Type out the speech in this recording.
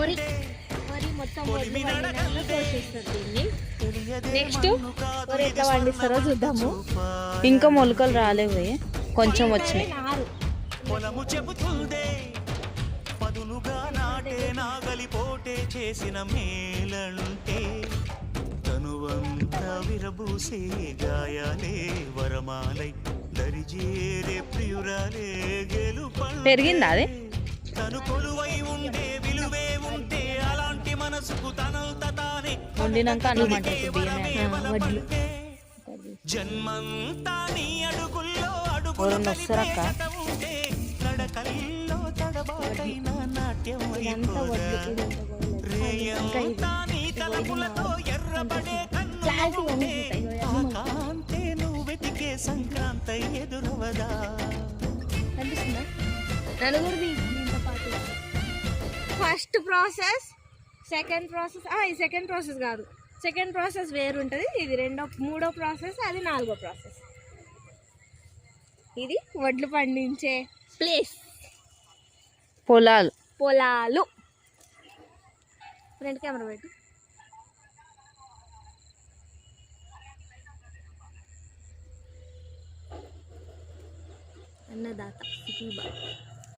వరి మొత్తం వడ్లు పండినాక కోసేస్తారు దీన్ని. నెక్స్ట్ వరి ఎట్లా పండిస్తారో చూద్దాము. ఇంకా మొలకలు రాలేవు, కొంచెం వచ్చినాయి. పొలము చెబుతుందే పదునుగా నాటే నాగలి పోటే చేసిన మేలంటే తనువంతా విరబూసే గాయాలే వరమాలై దరిజేరే ప్రియురాలే గెలుపంటే. పెరిగిందా అది? తను కొలువై ఉండే విలువే ఉంటే అలాంటి మనసుకు తనంత తానే వండినాక అన్నమాట వడ్లు. జన్మంతా నీ అడుగుల్లో ఎవరన్నా వస్తారక్క? ఉంటే నడకల్లో తడబాటైన నాట్యం ఇదంతా వడ్లు. రేయంతా నీ తలపులతో ఎర్రబడే కన్నుంటే కాంతే నువ్వు వెతికే సంక్రాంతి ఎదురవదా. కనిపిస్తుందా? నలుగురిది దీంతో పాటు. First process, second process. ఈ సెకండ్ ప్రాసెస్ కాదు, సెకండ్ ప్రాసెస్ వేరు ఉంటుంది. ఇది మూడో ప్రాసెస్, అది 4వ ప్రాసెస్. ఇది వడ్లు పండించే ప్లేస్, పొలాలు. ఫ్రంట్ కెమెరా పెట్టి. అన్నదాత సిటీ బాయ్.